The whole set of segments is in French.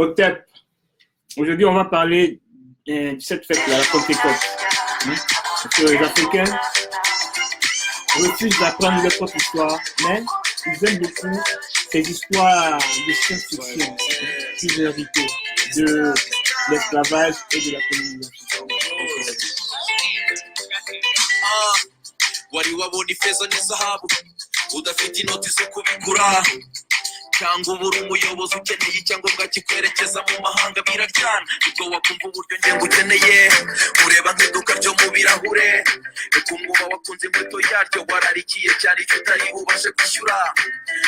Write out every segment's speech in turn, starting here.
Otep. Aujourd'hui, on va parler de cette fête-là, la Pentecôte. Parce que les Africains refusent d'apprendre leur propre histoire, mais ils aiment beaucoup ces histoires de science-fiction, de vérité, de l'esclavage et de la colonisation. Wari wabona ifeza n'izahabu udafite inoti zo kubigura cyangwa ubura umuyobozi ukeneye icyangombwa kikwerekeza mu mahanga biraryana ubwo wakumva uburyo ngengo ukeneye ureba nk'iduka ryo mu birahure kumwuba wakunze inkweto yaryo wararikiye cyane icyo utari ubashe kwishyura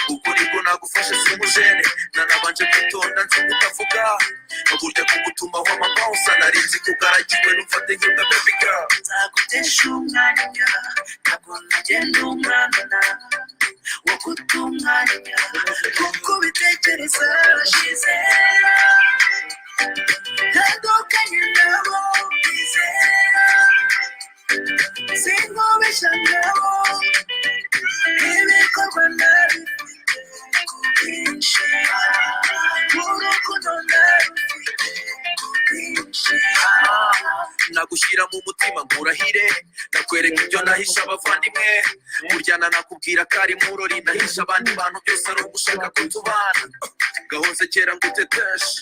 ubwo nibwo nagufashe simujene nanabanje kwitonda nzi kutavuga burya kugutumaho amapawusa narinzi kugaragiwe n'umfate nk'uda baby girl nzagutesha umwanya ntabwo nagenda umwana wo kutunganya kuko bitekereza ashize ntandukanye nabo bizera singobesha nabo ibikorwa nabifite ku bwinshi urukundo nabifite ku bwinshi nagushyira mu mutima ngurahire nakwereka ibyo nahisha abavandimwe buryana nakubwira ko ari murori nahisha abandi bantu byose ari ugushaka ko tubana gahonze kera nguteteshe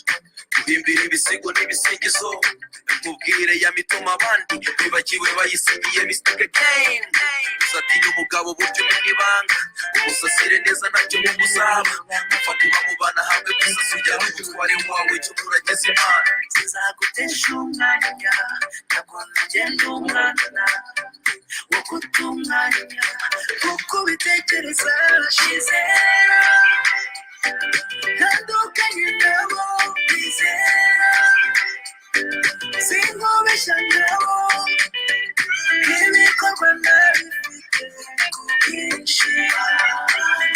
guhimbira ibisigo n'ibisingizo nkubwire ya mitoma abandi bibagiwe bayisigiye mistake game uzatinya umugabo buryo umenya ibanga umusasire neza ntacyo mumuzaba upfa kuba mubana hamwe gusa sujya n'umutware wawe icyo urageze imana zizagutesha umwanya ntabwo nagenda umwana wo kutunganya kuko bitekereza ashize ntandukanye nabo bizera singobesha nabo ibikorwa nabifite ku bwinshi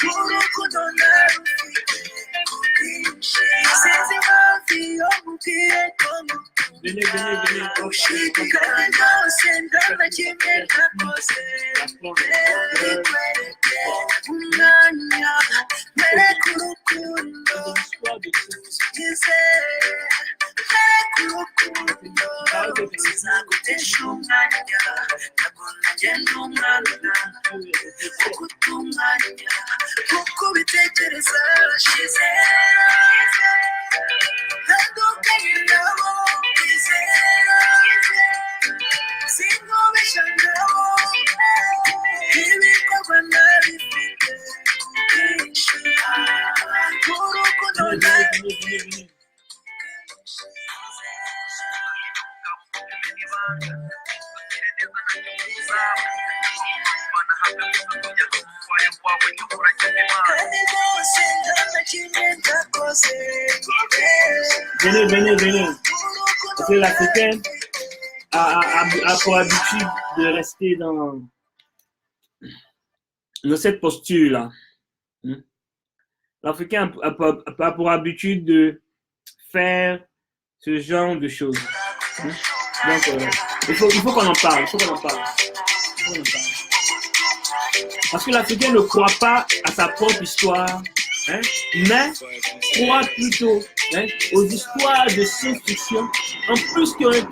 urukundo nabifite ku bwinshi sinzi impamvu iyo mubwiye ko ushidikanya rwose ndana kimwe nakoze bikwereke umwanya mwereke urukundo izere mwereke urukundo zizagutesha umwanya ntabwo nagenda umwana wo kutunganya kuko bitekereza ashize ntandukanye nabo bizera singobesha nabo ibikorwa nabifite ku bwinshi urukundo nabifite Venez. Parce que l'Africain a pour habitude de rester dans cette posture-là. L'Africain a pour habitude de faire ce genre de choses. Donc, il faut qu'on en parle. Parce que l'Africain ne croit pas à sa propre histoire, mais croit plutôt aux histoires de science-fiction, en plus qui ont été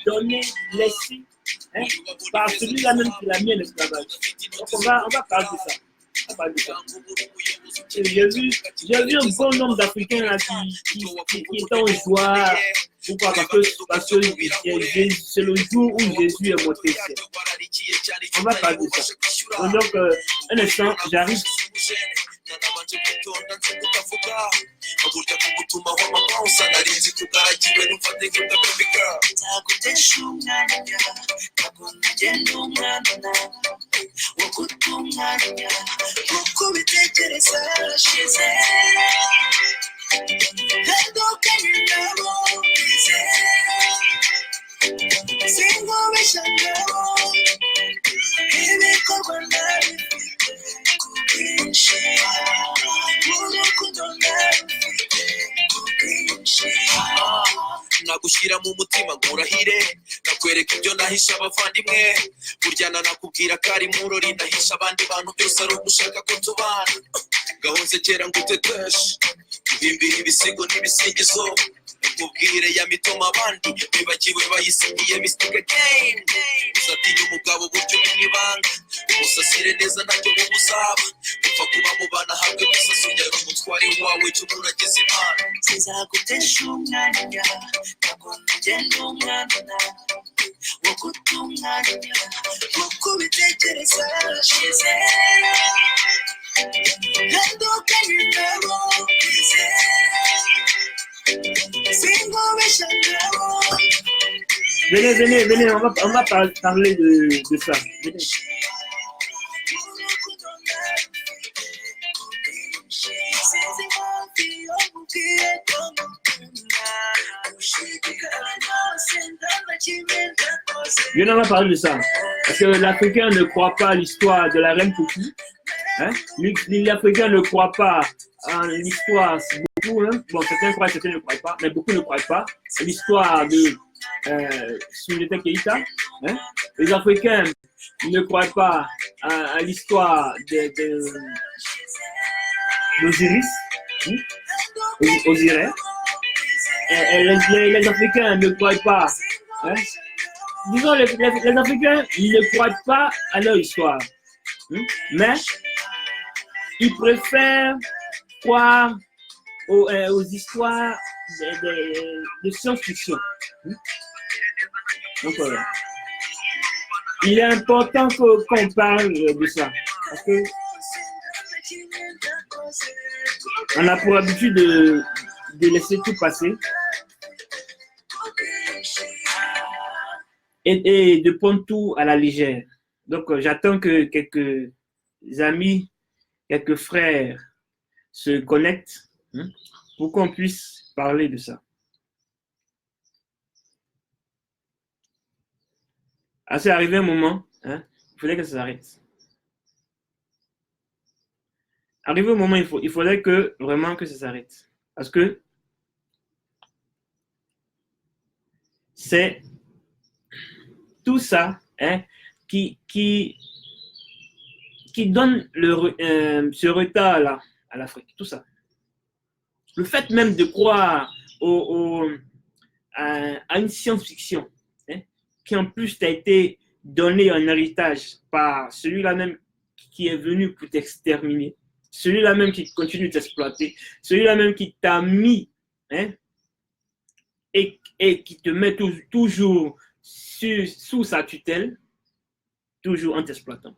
données, laissées par celui-là même qui l'a mis en esclavage. Donc on va parler de ça. J'ai vu un bon nombre d'Africains là, qui étaient en joie. Pourquoi? Parce que c'est le jour où Jésus est monté au ciel. On va parler de ça. Donc, un instant, j'arrive. Singobesha nabo ibikorwa nabifite ku bwinshi urukundo nabifite ku bwinshi nagushyira mu mutima ngurahire nakwereka ibyo nahisha abavandimwe buryana nakubwira ko ari murori nahisha abandi bantu byose ari ugushaka ko tubana gahonze kera nguteteshe bimbira ibisigo n'ibisingizo nkubwire ya mitoma abandi bibagiwe bayisigiye mystic again uzatinya umugabo buryo umenya ibanga umusasire neza ntacyo bugusaba upfa kuba mubana hamwe gusa songera umutwari wawe cyo muragize imana sinzagutesha umwanya ntabwo ngenda umwana wo gutunganya kuko ubitekereza shize ntanduka nyinabo singobesha ngabo. Venez, on va parler de ça. Venez. Venez, on va parler de ça. Parce que l'Africain ne croit pas à l'histoire de la reine Pouki. Hein? L'Africain ne croit pas à l'histoire, beaucoup, hein? Bon, certains croient, certains ne croient pas, mais beaucoup ne croient pas à l'histoire de Soundiata Keïta. Hein? Les Africains ne croient pas à l'histoire d'Osiris, hein? Osiris. Les Africains ne croient pas. Hein? Disons, les Africains ne croient pas à leur histoire. Hein? Mais ils préfèrent croire aux histoires de science-fiction. Donc, il est important qu'on parle de ça. Parce que on a pour habitude de laisser tout passer et de prendre tout à la légère. Donc, j'attends que quelques amis, quelques frères se connectent, hein, pour qu'on puisse parler de ça. Ah, c'est arrivé un moment, hein, il fallait que ça s'arrête. Arrivé au moment, il faudrait que vraiment que ça s'arrête. Parce que c'est tout ça, hein, qui donne ce retard-là à l'Afrique. Tout ça. Le fait même de croire à une science-fiction, hein, qui en plus t'a été donné en héritage par celui-là même qui est venu pour t'exterminer, celui-là même qui continue de t'exploiter, celui-là même qui t'a mis, hein, et qui te met toujours sous sa tutelle, toujours en t'exploitant.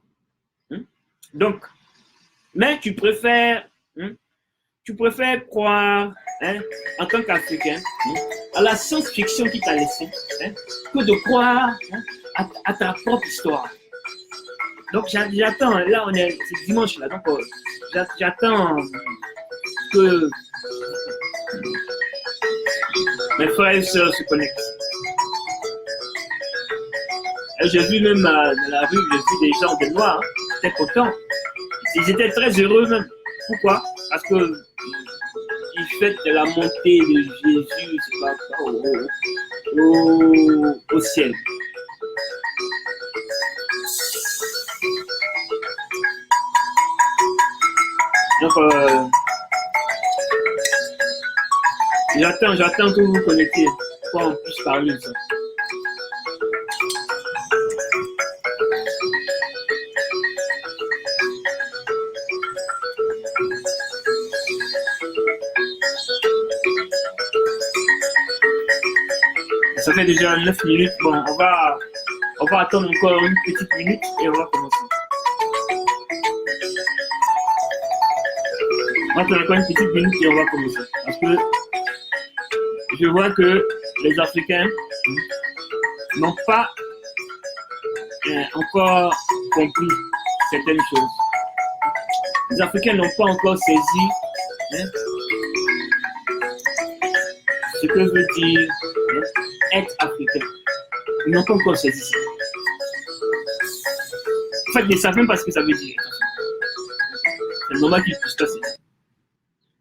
Hein? Donc, mais tu préfères croire, hein, en tant qu'Africain, hein, à la science-fiction qui t'a laissé, hein, que de croire, hein, à ta propre histoire. Donc j'attends, là c'est dimanche là, donc j'attends que mes frères et sœurs se connectent. Et j'ai vu même dans la rue, j'ai vu des gens de noirs, hein, très contents. Ils étaient très heureux même. Pourquoi? Parce que ils fêtent la montée de Jésus, c'est pas ça, au ciel. Donc, j'attends que vous vous connectez pour qu'on puisse parler de ça. Ça fait déjà 9 minutes. Bon, on va attendre encore une petite minute et on va commencer. On va attendre encore une petite minute et on va commencer. Parce que je vois que les Africains n'ont pas encore compris certaines choses. Les Africains n'ont pas encore saisi, hein, ce que veut dire, hein, être africain. Ils n'ont pas encore saisi ça. En fait, ils ne savent même pas ce que ça veut dire. C'est le moment qu'ils ne puissent pas saisir.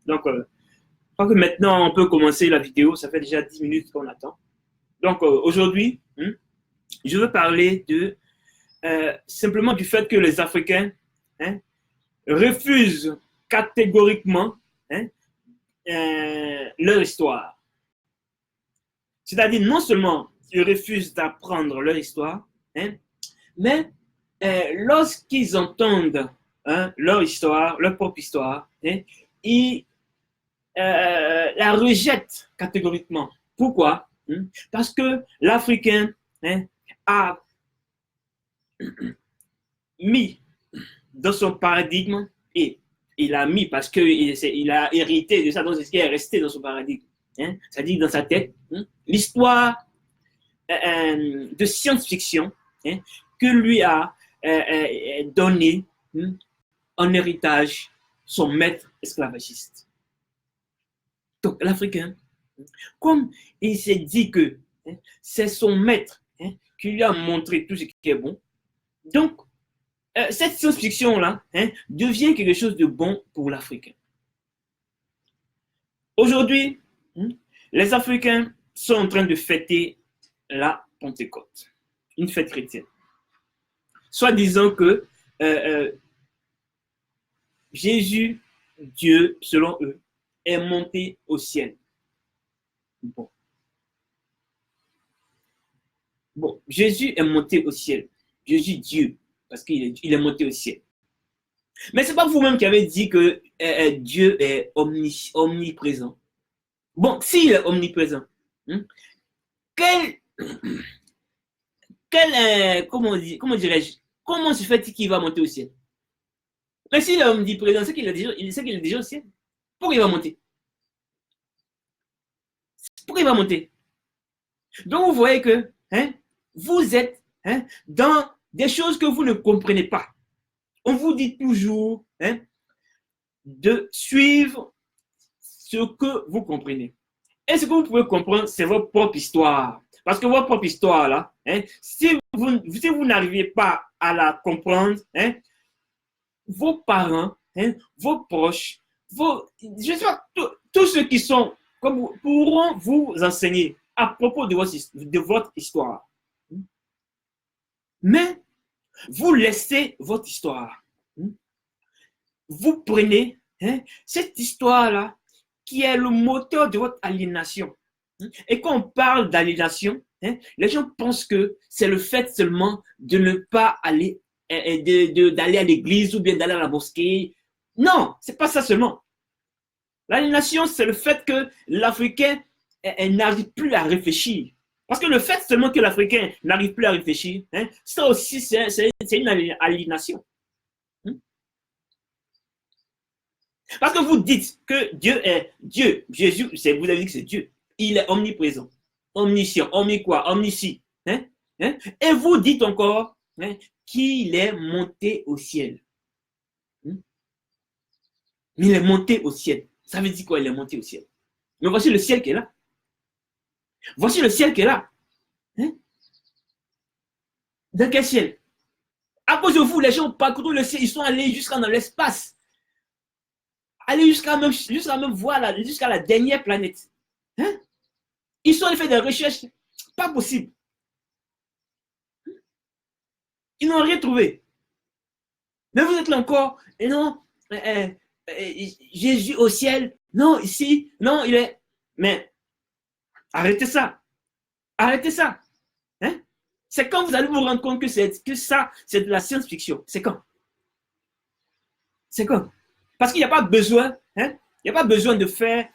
Donc, je crois que maintenant, on peut commencer la vidéo. Ça fait déjà 10 minutes qu'on attend. Donc, aujourd'hui, je veux parler de simplement du fait que les Africains, hein, refusent catégoriquement, hein, leur histoire. C'est-à-dire, non seulement ils refusent d'apprendre leur histoire, hein, mais lorsqu'ils entendent leur histoire, leur propre histoire, hein, ils la rejettent catégoriquement. Pourquoi? Parce que l'Africain a mis dans son paradigme, et il a mis parce qu'il a hérité de ça, donc c'est ce qui est resté dans son paradigme. C'est-à-dire dans sa tête, l'histoire de science-fiction que lui a donné en héritage son maître esclavagiste. Donc l'Africain, comme il s'est dit que c'est son maître qui lui a montré tout ce qui est bon, donc cette science-fiction-là devient quelque chose de bon pour l'Africain. Aujourd'hui, les Africains sont en train de fêter la Pentecôte, une fête chrétienne. Soit disant que Jésus, Dieu, selon eux, est monté au ciel. Bon, Jésus est monté au ciel. Jésus, Dieu, parce qu'il est monté au ciel. Mais ce n'est pas vous-même qui avez dit que Dieu est omniprésent. Bon, s'il est omniprésent, comment dirais-je, comment se fait-il qu'il va monter au ciel? Mais s'il est omniprésent, c'est qu'il est déjà au ciel. Pourquoi il va monter? Pourquoi il va monter? Donc vous voyez que vous êtes dans des choses que vous ne comprenez pas. On vous dit toujours de suivre ce que vous comprenez. Et ce que vous pouvez comprendre, c'est votre propre histoire. Parce que votre propre histoire, là, si vous n'arrivez pas à la comprendre, vos parents, vos proches, je sais pas, tous ceux qui sont comme vous, pourront vous enseigner à propos de votre histoire. Mais vous laissez votre histoire. Vous prenez cette histoire-là qui est le moteur de votre aliénation. Et quand on parle d'aliénation, les gens pensent que c'est le fait seulement de ne pas aller, d'aller à l'église ou bien d'aller à la mosquée. Non, c'est pas ça seulement. L'aliénation, c'est le fait que l'Africain n'arrive plus à réfléchir. Parce que le fait seulement que l'Africain n'arrive plus à réfléchir, ça aussi, c'est une aliénation. Parce que vous dites que Dieu est Dieu. Jésus, vous avez dit que c'est Dieu. Il est omniprésent, omniscient, omniscient. Et vous dites encore qu'il est monté au ciel. Il est monté au ciel. Ça veut dire quoi, il est monté au ciel? Mais voici le ciel qui est là. Voici le ciel qui est là. Dans quel ciel? À cause de vous, les gens parcourent le ciel, ils sont allés jusqu'à dans l'espace. Aller jusqu'à même voir jusqu'à la dernière planète. Ils sont allés faire des recherches. Pas possible. Ils n'ont rien trouvé. Mais vous êtes là encore. Et non, Jésus au ciel. Non, ici. Non, il est. Mais arrêtez ça. Arrêtez ça. C'est quand vous allez vous rendre compte que ça, c'est de la science-fiction. C'est quand? C'est quand? Parce qu'il n'y a pas besoin, il n'y a pas besoin de faire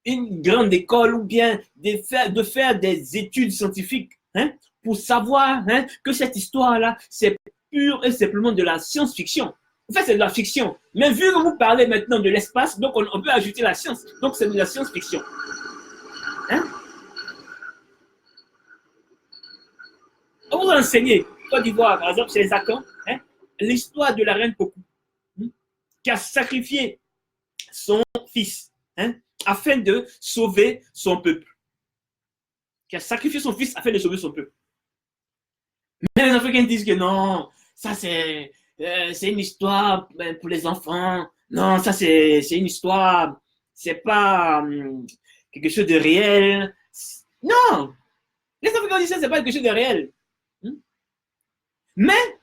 une grande école ou bien de faire des études scientifiques pour savoir que cette histoire-là, c'est pure et simplement de la science-fiction. En fait, c'est de la fiction. Mais vu que vous parlez maintenant de l'espace, donc on peut ajouter la science. Donc, c'est de la science-fiction. On vous enseigne, Côte d'Ivoire, par exemple, chez les Akans, l'histoire de la reine Pokou, qui a sacrifié son fils afin de sauver son peuple. Qui a sacrifié son fils afin de sauver son peuple. Mais les Africains disent que non, ça c'est une histoire pour les enfants. Non, ça c'est une histoire, c'est pas quelque chose de réel. Non, les Africains disent que c'est pas quelque chose de réel. Mais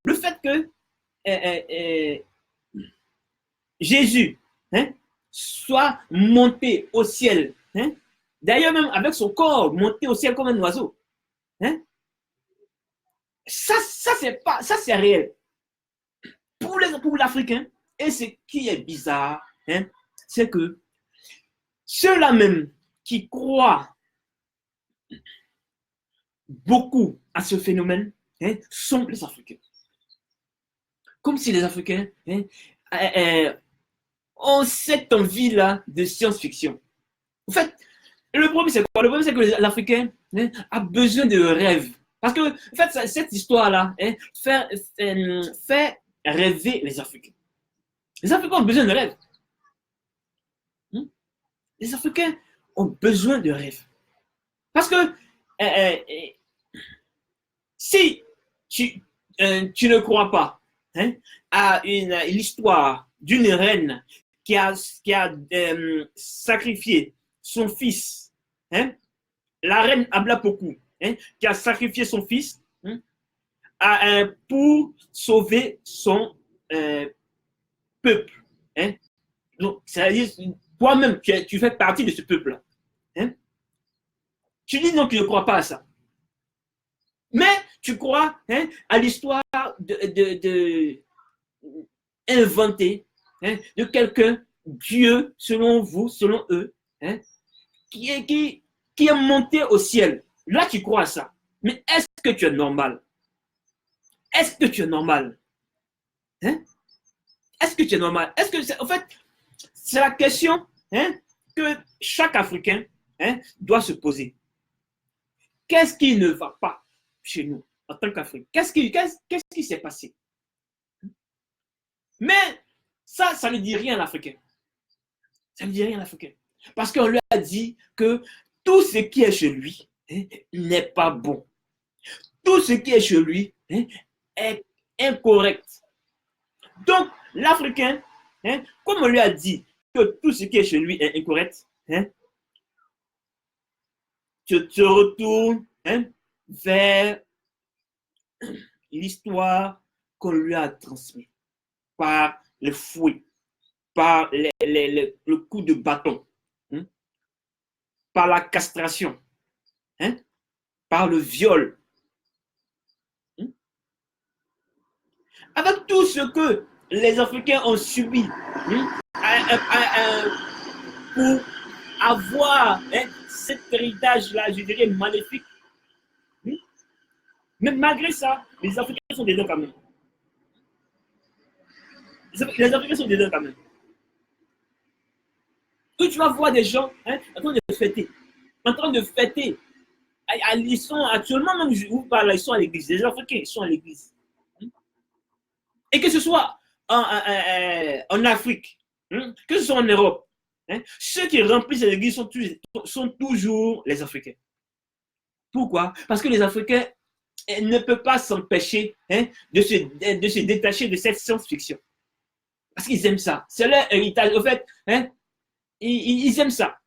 le fait que Jésus hein, soit monté au ciel. Hein. D'ailleurs, même avec son corps monté au ciel comme un oiseau. Hein. Ça c'est réel. Pour l'Africain, et ce qui est bizarre, hein, c'est que ceux-là même qui croient beaucoup à ce phénomène, hein, sont les Africains. Comme si les Africains, hein, ont cette envie-là de science-fiction. En fait, le problème, c'est quoi? Le problème, c'est que l'Africain, hein, a besoin de rêves. Parce que, en fait, cette histoire-là, hein, fait rêver les Africains. Les Africains ont besoin de rêves. Les Africains ont besoin de rêves. Parce que si tu ne crois pas, hein, à l'histoire d'une reine qui a sacrifié son fils, hein, la reine Ablapoku, hein, qui a sacrifié son fils, hein, pour sauver son peuple. Hein. Donc, c'est-à-dire, toi-même, tu fais partie de ce peuple-là. Hein. Tu dis non, tu ne crois pas à ça. Mais tu crois, hein, à l'histoire inventée, hein, de quelqu'un, Dieu, selon vous, selon eux, hein, qui est monté au ciel. Là, tu crois à ça. Mais est-ce que tu es normal? Est-ce que tu es normal? Hein? Est-ce que tu es normal? Est-ce que, en fait, c'est la question, hein, que chaque Africain, hein, doit se poser. Qu'est-ce qui ne va pas chez nous en tant qu'Afrique? Qu'est-ce qui s'est passé? Mais ça ne dit rien à l'Africain. Ça ne dit rien à l'Africain. Parce qu'on lui a dit que tout ce qui est chez lui, hein, n'est pas bon. Tout ce qui est chez lui, hein, est incorrect. Donc, l'Africain, hein, comme on lui a dit que tout ce qui est chez lui est incorrect, hein, tu te retournes, hein, vers l'histoire qu'on lui a transmise par le fouet, par le coup de bâton, hein, par la castration, hein, par le viol. Hein. Avec tout ce que les Africains ont subi, hein, pour avoir, hein, cet héritage-là, je dirais, maléfique. Hein. Mais malgré ça, les Africains sont dedans quand même. Les Africains sont dedans quand même. Où tu vas voir des gens, hein, en train de fêter. En train de fêter. Ils sont actuellement, même je vous parle, ils sont à l'église. Les Africains, ils sont à l'église. Et que ce soit en Afrique, hein, que ce soit en Europe, hein, ceux qui remplissent l'église sont toujours les Africains. Pourquoi? Parce que les Africains ne peuvent pas s'empêcher, hein, de se détacher de cette science-fiction. Parce qu'ils aiment ça. C'est leur héritage. En fait, hein, ils aiment ça.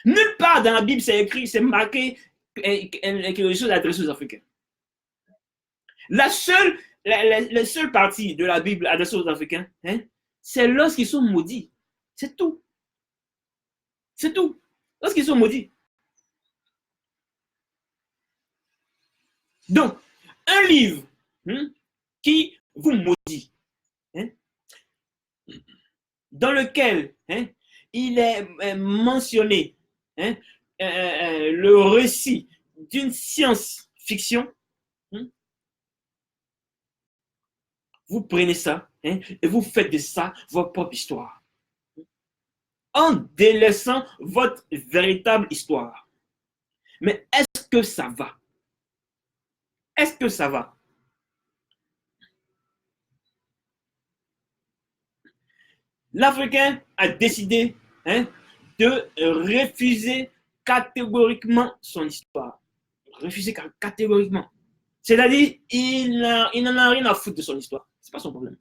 Nulle part dans la Bible, c'est écrit, c'est marqué quelque chose adressé aux Africains. La seule partie de la Bible adressée aux Africains, hein, c'est lorsqu'ils sont maudits. C'est tout. C'est tout. Lorsqu'ils sont maudits. Donc, un livre, hein, qui vous maudit, hein, dans lequel, hein, il est mentionné, hein, le récit d'une science-fiction, hein, vous prenez ça, hein, et vous faites de ça votre propre histoire, en délaissant votre véritable histoire. Mais est-ce que ça va? Est-ce que ça va? L'Africain a décidé, hein, de refuser catégoriquement son histoire. Refuser catégoriquement. C'est-à-dire, il n'en a rien à foutre de son histoire. Ce n'est pas son problème.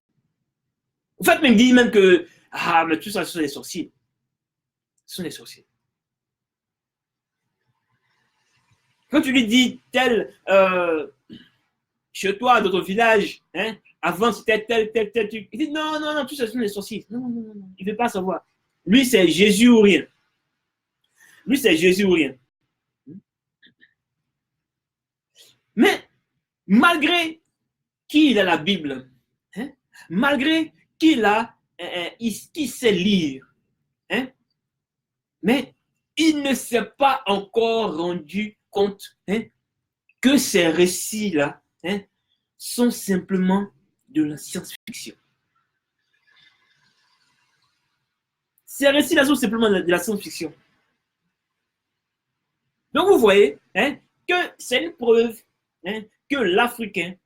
En fait, il dit même que, ah, mais tout ça, ce sont des sorciers. Ce sont des sorciers. Quand tu lui dis, tel, chez toi, dans ton village, hein, avant c'était tel truc. Il dit non, non, non, tout ça sont des sorciers. Non, non, non, non, il ne veut pas savoir. Lui, c'est Jésus ou rien. Lui, c'est Jésus ou rien. Mais malgré qu'il a la Bible, hein, malgré qu'il sait lire, hein, mais il ne s'est pas encore rendu compte, hein, que ces récits-là, hein, sont simplement de la science-fiction. Ces récits-là sont simplement de la science-fiction. Donc vous voyez, hein, que c'est une preuve, hein, que l'Africain,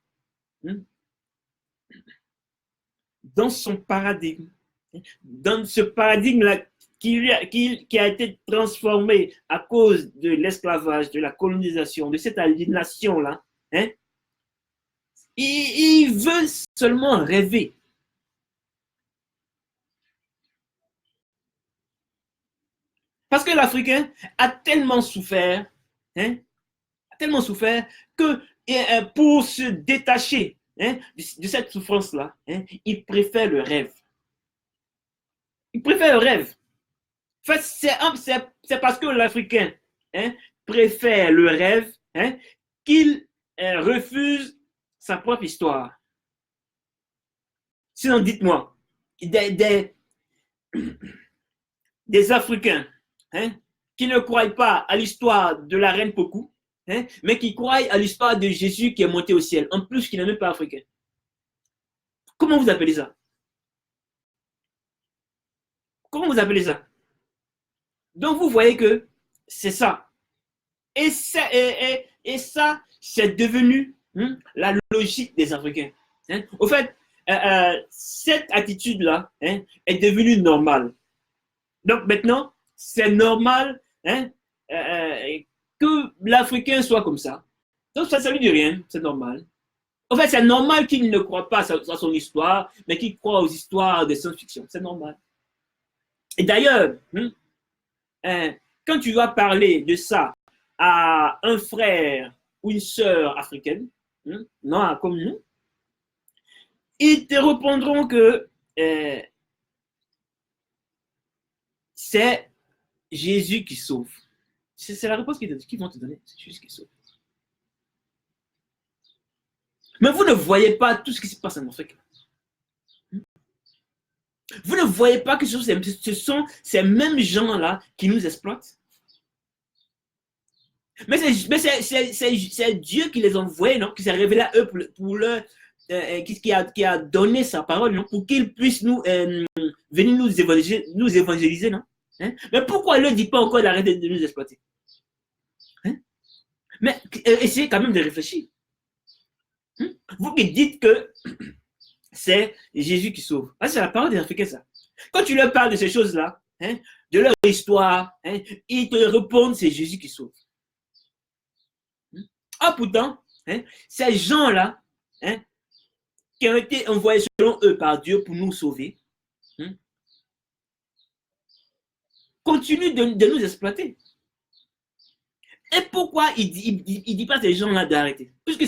hein, dans son paradigme, dans ce paradigme-là qui a été transformé à cause de l'esclavage, de la colonisation, de cette aliénation-là, hein, il veut seulement rêver. Parce que l'Africain a tellement souffert, hein, que pour se détacher, hein, de cette souffrance-là, hein, il préfère le rêve. Il préfère le rêve. En fait, c'est parce que l'Africain, hein, préfère le rêve, hein, qu'il refuse sa propre histoire. Sinon, dites-moi, des Africains, hein, qui ne croient pas à l'histoire de la reine Pokou, hein, mais qui croient à l'histoire de Jésus qui est monté au ciel, en plus qui n'est même pas africain. Comment vous appelez ça? Comment vous appelez ça? Donc vous voyez que c'est ça. Et ça, c'est devenu, hein, la logique des Africains. Hein. Au fait, cette attitude-là, hein, est devenue normale. Donc maintenant, c'est normal, hein, que l'Africain soit comme ça. Donc ça ne lui dit rien, c'est normal. En fait, c'est normal qu'il ne croit pas à son histoire, mais qu'il croit aux histoires de science-fiction. C'est normal. Et d'ailleurs, quand tu vas parler de ça à un frère ou une sœur africaine, non, comme nous, ils te répondront que c'est Jésus qui sauve. C'est la réponse qu'ils vont te donner. C'est Jésus qui sauve. Mais vous ne voyez pas tout ce qui se passe en Afrique. Vous ne voyez pas que ce sont ces mêmes gens-là qui nous exploitent. Mais c'est Dieu qui les a envoyés, non? Qui s'est révélé à eux pour leur, qui a donné sa parole, non? Pour qu'ils puissent venir nous évangéliser, non? Hein? Mais pourquoi il ne dit pas encore d'arrêter de nous exploiter? Hein? Mais essayez quand même de réfléchir. Hein? Vous qui dites que c'est Jésus qui sauve. Ah, c'est la parole des Africains, ça. Quand tu leur parles de ces choses-là, hein, de leur histoire, hein, ils te répondent c'est Jésus qui sauve. Ah, pourtant, hein, ces gens-là, hein, qui ont été envoyés selon eux par Dieu pour nous sauver, hein, continuent de nous exploiter. Et pourquoi il dit pas à ces gens-là d'arrêter? Puisque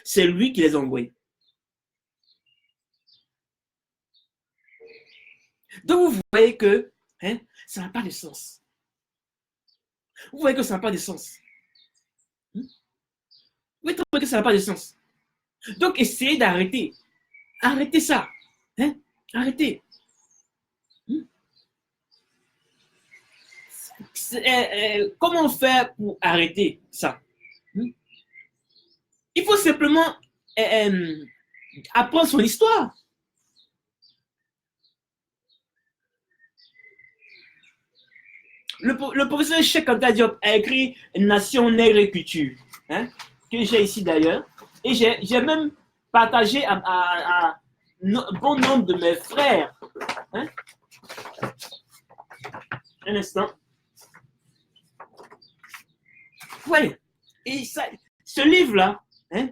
c'est lui qui les a envoyés. Donc vous voyez que, hein, ça n'a pas de sens. Vous voyez que ça n'a pas de sens. Vous voyez que ça n'a pas de sens. Donc essayez d'arrêter. Arrêtez ça. Hein? Arrêtez. Comment faire pour arrêter ça? Il faut simplement apprendre son histoire. Le professeur Cheikh Anta Diop a écrit Nation, Nègre et Culture, hein, que j'ai ici d'ailleurs. Et j'ai même partagé à un bon nombre de mes frères. Hein. Un instant. Oui. Et ça, ce livre-là, hein,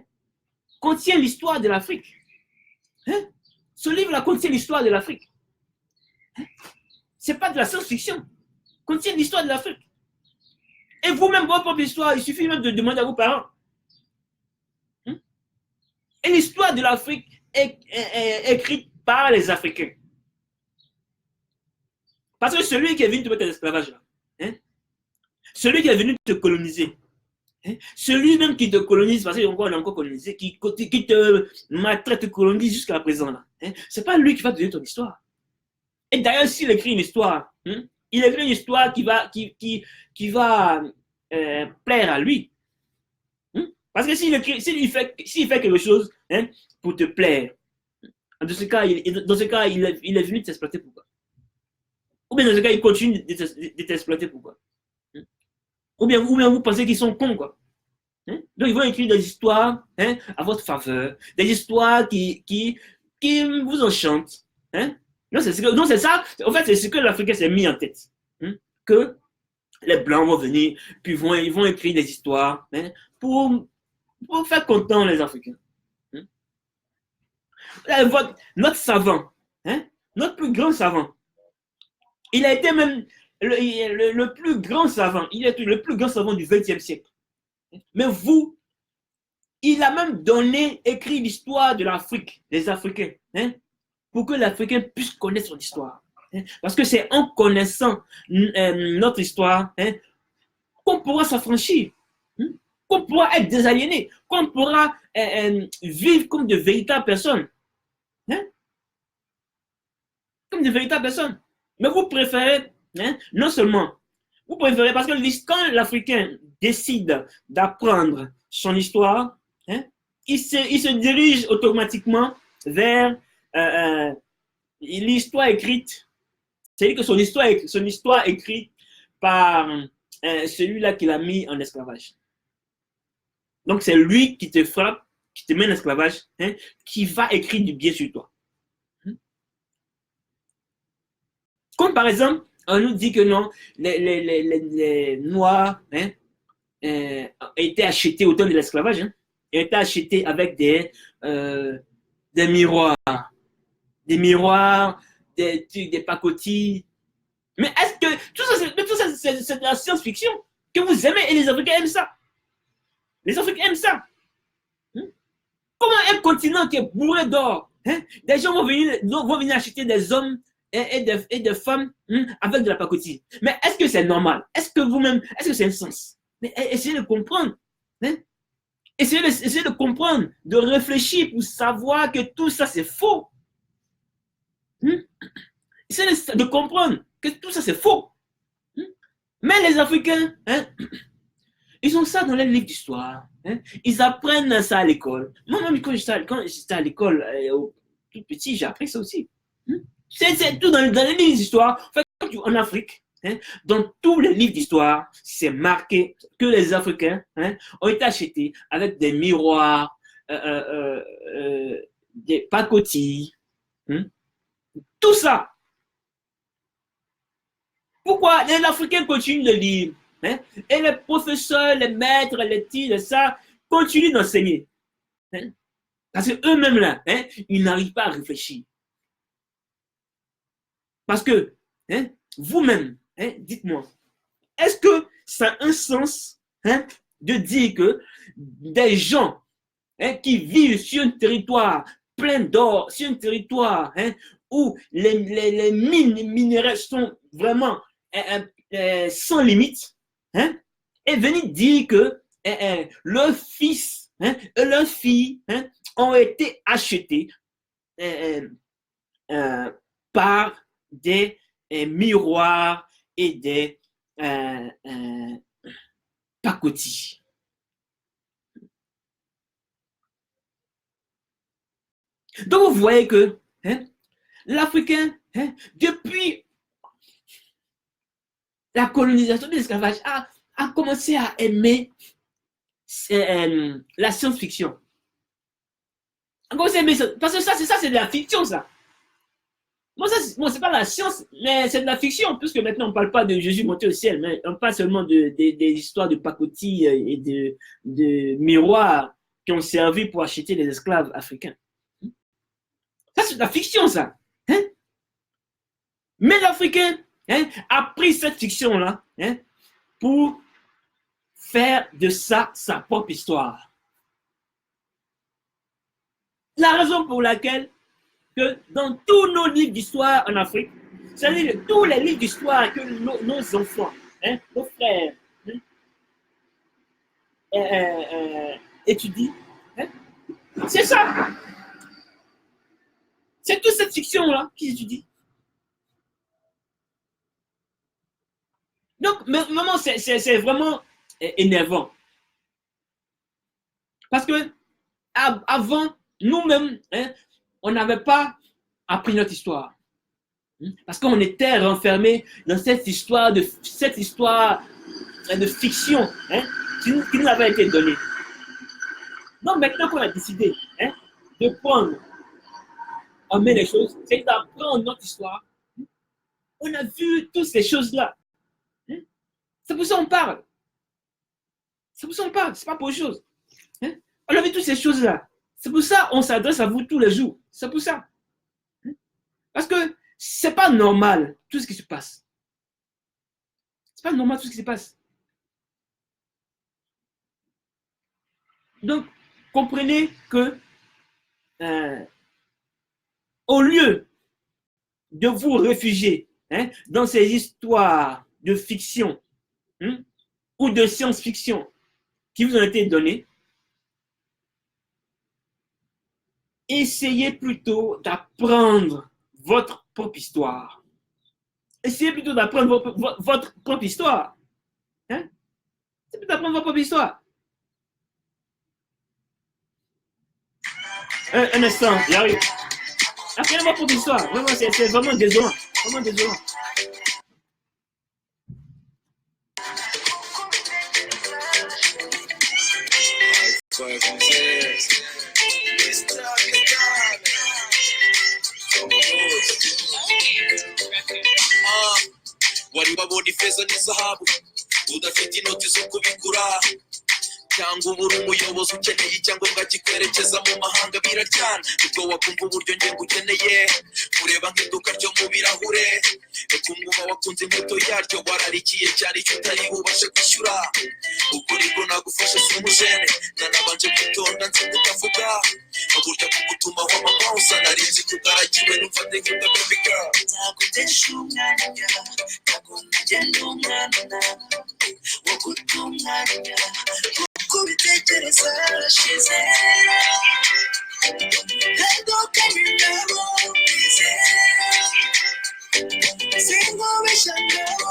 contient l'histoire de l'Afrique. Hein. Ce livre-là contient l'histoire de l'Afrique. Hein. Ce n'est pas de la science-fiction. Contient l'histoire de l'Afrique. Et vous-même, votre propre histoire, il suffit même de demander à vos parents. Et l'histoire de l'Afrique est écrite par les Africains. Parce que celui qui est venu te mettre en esclavage, là, hein, celui qui est venu te coloniser, hein, celui même qui te colonise, parce qu'on est encore colonisé, qui te maltraite, te colonise jusqu'à présent, là, hein, c'est pas lui qui va te donner ton histoire. Et d'ailleurs, s'il écrit une histoire, hein, il écrit une histoire qui va plaire à lui. Hein. Parce que s'il fait quelque chose, hein, pour te plaire, dans ce cas, il est venu t'exploiter. Pourquoi? Ou bien dans ce cas, il continue de t'exploiter. Pourquoi? Hein? Ou bien vous pensez qu'ils sont cons, quoi. Hein? Donc ils vont écrire des histoires, hein, à votre faveur, des histoires qui vous enchantent. Hein? Non, c'est ça. En fait, c'est ce que l'Africain s'est mis en tête. Hein? Que les Blancs vont venir, puis ils vont écrire des histoires, hein, pour faire content les Africains. Hein? Notre savant, hein, notre plus grand savant, il a été même le plus grand savant, il est le plus grand savant du XXe siècle. Mais vous, il a même écrit l'histoire de l'Afrique, des Africains, hein, pour que l'Africain puisse connaître son histoire. Hein, parce que c'est en connaissant notre histoire, hein, qu'on pourra s'affranchir, hein, qu'on pourra être désaliéné, qu'on pourra vivre comme de véritables personnes. Hein, comme de véritables personnes. Mais vous préférez, hein, non seulement, vous préférez, parce que quand l'Africain décide d'apprendre son histoire, hein, il se dirige automatiquement vers l'histoire écrite. C'est-à-dire que son histoire écrite par celui-là qui l'a mis en esclavage. Donc c'est lui qui te frappe, qui te met en esclavage, hein, qui va écrire du bien sur toi. Comme par exemple, on nous dit que non, les Noirs, hein, étaient achetés au temps de l'esclavage, hein, étaient achetés avec des miroirs, des pacotilles. Mais est-ce que tout ça, c'est de la science-fiction que vous aimez et les Africains aiment ça? Les Africains aiment ça. Hein? Comment un continent qui est bourré d'or, hein, des gens vont venir acheter des hommes et des femmes, hein, avec de la pacotille? Mais est-ce que c'est normal? Est-ce que c'est un sens? Mais essayez de comprendre. Hein? Essayez de comprendre, de réfléchir pour savoir que tout ça c'est faux. Hein? Essayez de comprendre que tout ça c'est faux. Hein? Mais les Africains, hein, ils ont ça dans les livres d'histoire. Hein? Ils apprennent ça à l'école. Moi-même, quand j'étais à l'école, tout petit, j'ai appris ça aussi. Hein? C'est tout dans les livres d'histoire. En fait, en Afrique, hein, dans tous les livres d'histoire, c'est marqué que les Africains, hein, ont été achetés avec des miroirs, des pacotilles, hein, tout ça. Pourquoi les Africains continuent de lire, hein, et les professeurs, les maîtres, les tirs, ça, continuent d'enseigner, hein, parce qu'eux-mêmes là, hein, ils n'arrivent pas à réfléchir. Parce que, hein, vous-même, hein, dites-moi, est-ce que ça a un sens, hein, de dire que des gens, hein, qui vivent sur un territoire plein d'or, sur un territoire, hein, où les minéraux sont vraiment sans limite, hein, et venir dire que leurs fils, hein, et leurs filles, hein, ont été achetés par des miroirs et des pacotilles. Donc vous voyez que, hein, l'Africain, hein, depuis la colonisation de l'esclavage, a commencé à aimer la science-fiction. Parce que ça, c'est de la fiction, ça. Bon, c'est pas la science, mais c'est de la fiction, puisque maintenant on ne parle pas de Jésus monté au ciel, mais on parle seulement des histoires de pacotilles et de miroirs qui ont servi pour acheter les esclaves africains. Ça, c'est de la fiction, ça. Hein? Mais l'Africain, hein, a pris cette fiction-là, hein, pour faire de ça sa propre histoire. La raison pour laquelle que dans tous nos livres d'histoire en Afrique, c'est-à-dire tous les livres d'histoire que nos enfants, hein, nos frères, hein, étudient, hein, c'est ça. C'est toute cette fiction-là qu'ils étudient. Donc, vraiment, c'est vraiment énervant. Parce que avant, nous-mêmes, hein, on n'avait pas appris notre histoire. Parce qu'on était renfermés dans cette histoire de fiction, hein, qui nous avait été donnée. Donc maintenant qu'on a décidé, hein, de prendre en main les choses, c'est d'apprendre notre histoire. On a vu toutes ces choses-là. C'est pour ça qu'on parle. C'est pour ça qu'on parle, c'est pas pour autre chose. Hein? On a vu toutes ces choses-là. C'est pour ça qu'on s'adresse à vous tous les jours. C'est pour ça. Parce que c'est pas normal tout ce qui se passe. C'est pas normal tout ce qui se passe. Donc, comprenez que au lieu de vous réfugier, hein, dans ces histoires de fiction, hein, ou de science-fiction qui vous ont été données, essayez plutôt d'apprendre votre propre histoire. Essayez plutôt d'apprendre votre propre histoire. Hein? Essayez plutôt d'apprendre votre propre histoire. Un instant, j'arrive. Apprenez votre propre histoire. Vraiment, c'est vraiment désolant. Vraiment désolant. wari wabona ifeza n'izahabu udafite inoti zo kubigura cyangwa ubura umuyobozi ukeneye icyangombwa kikwerekeza mu mahanga biraryana ubwo wakumva uburyo ngenga ukeneye kureba nk'iduka ryo mu birahure ukumva wakunze inkweto yaryo wararikiye cyane icyo utari bubashe kwishyura ubwo nibwo nagufashe si umujene nanabanje kwitonda nzi kutavuga burya kugutumaho mama usa narinzi kugaragiwe numfate nk'inda baby girl nzagutesha umwanya nagumagenda umwana wo gutunganya kubitekereza arashize heduka nyinabo bize singubisha ngabo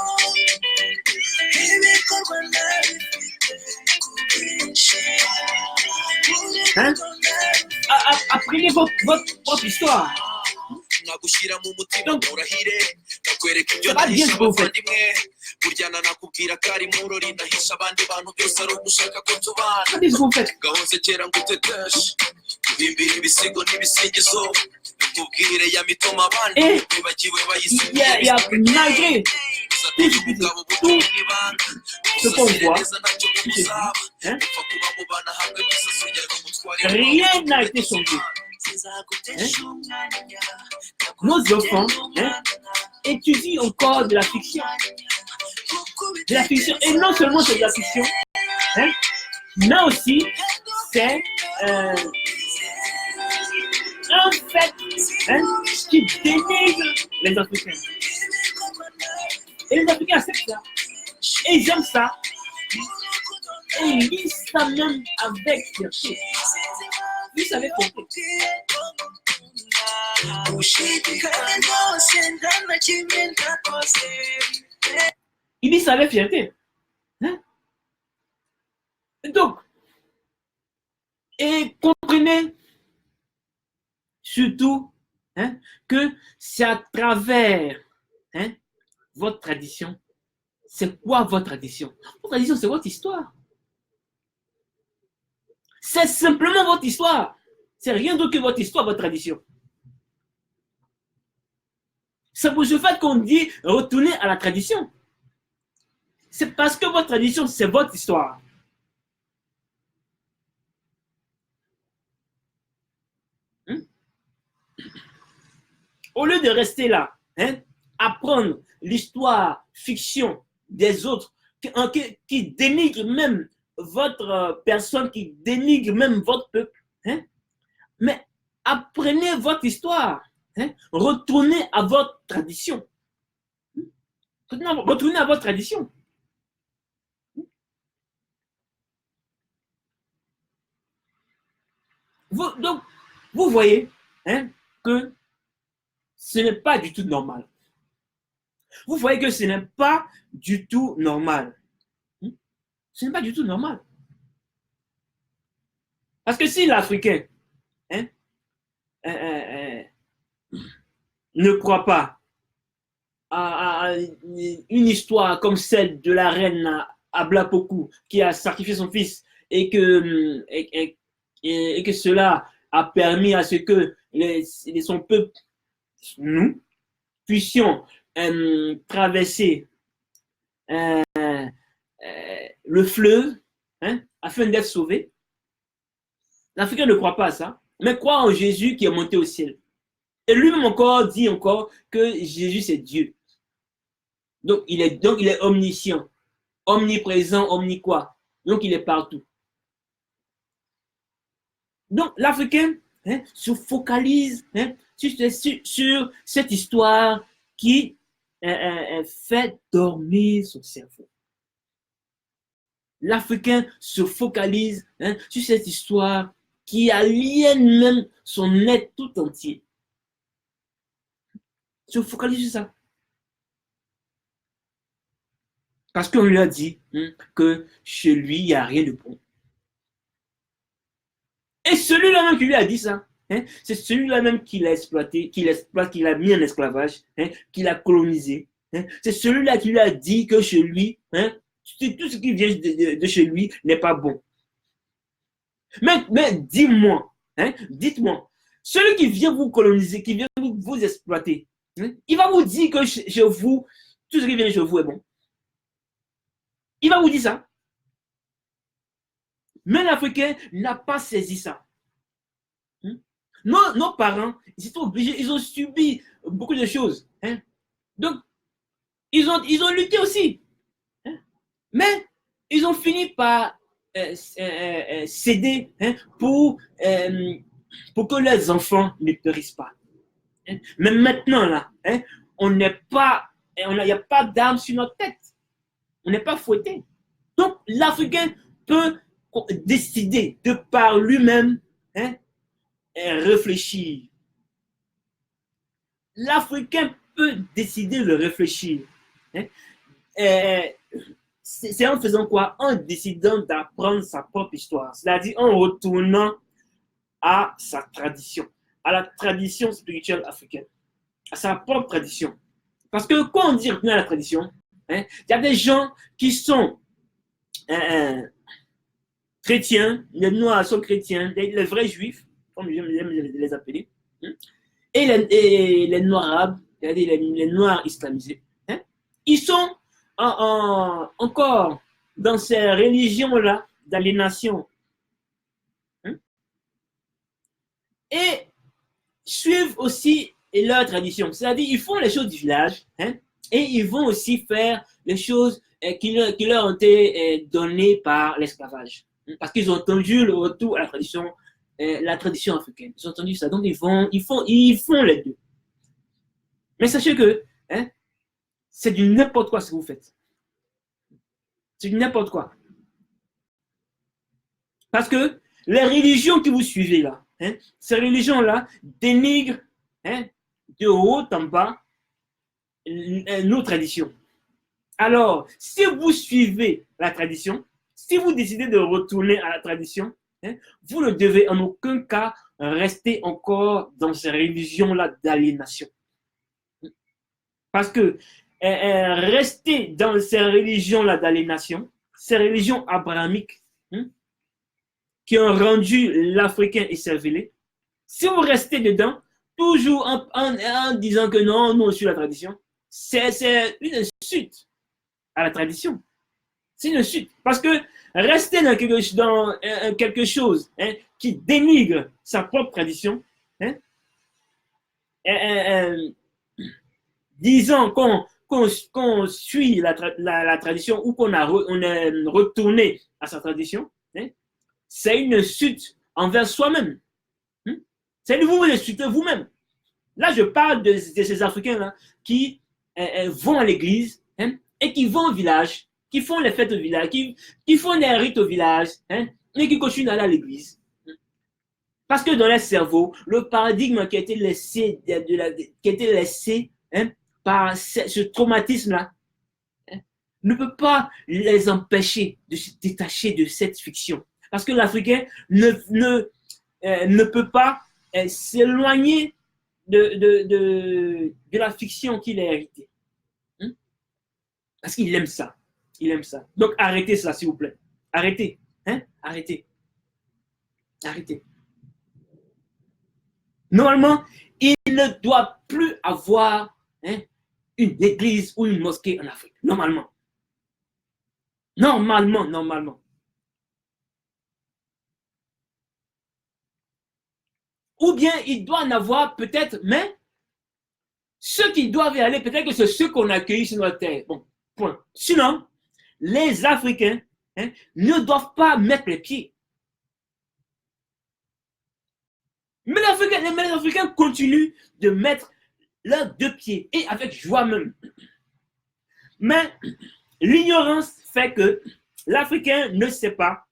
ibikorwa nabifite kubishe Apprenez votre propre histoire. nagushyira mu mutima urahire nakwereka ibyo Ça va bien nahisha ce que vous faites. abavandimwe buryana nakubwira ko ari murori nahisha abandi bantu byose ari ugushaka ko tubana Regardez ce que vous faites. gahonze kera ngo uteteshe guhimbira ibisigo n'ibisingizo nkubwire ya mitoma abandi Eh, bibagiwe Il y a malgré tout ce qu'on voit, hein, rien n'a été changé. Nos enfants, hein, étudient encore de la fiction. De la fiction. Et non seulement c'est de la fiction, hein, mais aussi c'est un fait, hein, qui dénigre les Africains. Et les Africains acceptent ça. Et ils aiment ça. Et ils lisent ça même avec fierté. Vous savez pourquoi? Ils disent ça avec fierté. Hein? Donc, et comprenez surtout, hein, que c'est à travers, hein, votre tradition. C'est quoi votre tradition? Votre tradition, c'est votre histoire. C'est simplement votre histoire. C'est rien d'autre que votre histoire, votre tradition. C'est pour ce fait qu'on dit retourner à la tradition. C'est parce que votre tradition, c'est votre histoire. Au lieu de rester là, hein, apprendre l'histoire, fiction des autres, qui dénigrent même votre personne, qui dénigrent même votre peuple, hein, mais apprenez votre histoire. Retournez à votre tradition. Retournez à votre tradition. Donc, vous voyez que ce n'est pas du tout normal. Vous voyez que ce n'est pas du tout normal. Ce n'est pas du tout normal. Parce que si l'Africain ne croit pas à une histoire comme celle de la reine Ablapoku qui a sacrifié son fils et que cela a permis à ce que son peuple, nous, puissions traverser le fleuve afin d'être sauvés. L'Africain ne croit pas à ça, mais croit en Jésus qui est monté au ciel. Et lui-même encore dit encore que Jésus c'est Dieu. Donc il est omniscient, omniprésent, omniquoi. Donc il est partout. Donc l'Africain se focalise sur cette histoire qui fait dormir son cerveau. L'Africain se focalise sur cette histoire qui aliène même son être tout entier. Se focalise sur ça. Parce qu'on lui a dit que chez lui, il n'y a rien de bon. Et celui-là même qui lui a dit ça, c'est celui-là même qui l'a exploité, qui l'a mis en esclavage, qui l'a colonisé. C'est celui-là qui lui a dit que chez lui, tout ce qui vient de chez lui n'est pas bon. Mais dis-moi, dites-moi, celui qui vient vous coloniser, qui vient vous exploiter, il va vous dire que chez vous, tout ce qui vient chez vous est bon. Il va vous dire ça. Mais l'Africain n'a pas saisi ça. Nos parents, ils sont obligés, ils ont subi beaucoup de choses. Donc, ils ont lutté aussi. Mais ils ont fini par céder pour que leurs enfants ne périssent pas. Mais maintenant, là, il n'y a pas d'armes sur notre tête. On n'est pas fouetté. Donc, l'Africain peut décider de par lui-même réfléchir. L'Africain peut décider de réfléchir. C'est en faisant quoi? En décidant d'apprendre sa propre histoire. C'est-à-dire en retournant à sa tradition, à la tradition spirituelle africaine, à sa propre tradition. Parce que quand on dit retourner à la tradition, il y a des gens qui sont chrétiens, les noirs sont chrétiens, les vrais juifs, comme j'aime les appeler, et les noirs arabes, c'est-à-dire les noirs islamisés, ils sont encore dans ces religions-là d'aliénation. Et suivent aussi leur tradition. C'est-à-dire, ils font les choses du village, et ils vont aussi faire les choses qui leur ont été données par l'esclavage. Parce qu'ils ont entendu le retour à la tradition africaine. Ils ont entendu ça. Donc, ils font les deux. Mais sachez que c'est du n'importe quoi ce que vous faites. C'est du n'importe quoi. Parce que les religions que vous suivez là, ces religions-là dénigrent de haut en bas nos traditions. Alors, si vous suivez la tradition, si vous décidez de retourner à la tradition, vous ne devez en aucun cas rester encore dans ces religions-là d'aliénation. Parce que rester dans ces religions-là d'aliénation, ces religions abrahamiques qui ont rendu l'Africain écervelé, si vous restez dedans, toujours en disant que non, nous on suit la tradition, c'est une insulte à la tradition. C'est une insulte. Parce que rester dans quelque chose qui dénigre sa propre tradition, disant qu'on suit la tradition ou qu'on est retourné à sa tradition, c'est une insulte envers soi-même. C'est vous insultez vous-même. Là, je parle de ces Africains-là qui vont à l'église et qui vont au village, qui font les fêtes au village, qui font des rites au village, et qui continuent d'aller à l'église. Parce que dans leur cerveau, le paradigme qui a été laissé, par ce traumatisme-là ne peut pas les empêcher de se détacher de cette fiction. Parce que l'Africain ne peut pas s'éloigner de la fiction qu'il a héritée. Parce qu'il aime ça. Il aime ça. Donc arrêtez ça, s'il vous plaît. Arrêtez. Arrêtez. Arrêtez. Normalement, il ne doit plus avoir une église ou une mosquée en Afrique. Normalement. Normalement. Ou bien il doit en avoir peut-être, mais ceux qui doivent y aller, peut-être que c'est ceux qu'on accueille sur notre terre. Bon, point. Sinon, les Africains ne doivent pas mettre les pieds. Mais les Africains continuent de mettre leurs deux pieds, et avec joie même. Mais l'ignorance fait que l'Africain ne sait pas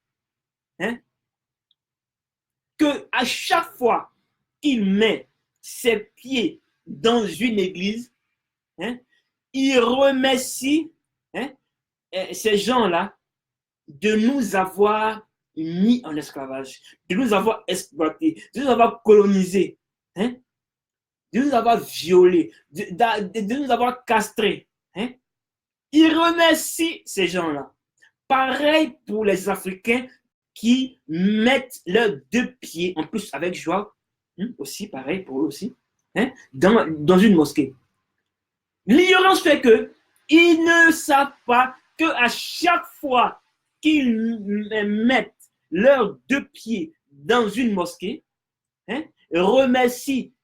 que à chaque fois qu'il met ses pieds dans une église, il remercie ces gens-là de nous avoir mis en esclavage, de nous avoir exploités, de nous avoir colonisés, de nous avoir violés, de nous avoir castrés. Il remercie ces gens-là. Pareil pour les Africains qui mettent leurs deux pieds, en plus avec joie, aussi, pareil pour eux aussi, dans une mosquée. L'ignorance fait qu'ils ne savent pas qu'à chaque fois qu'ils mettent leurs deux pieds dans une mosquée, remercient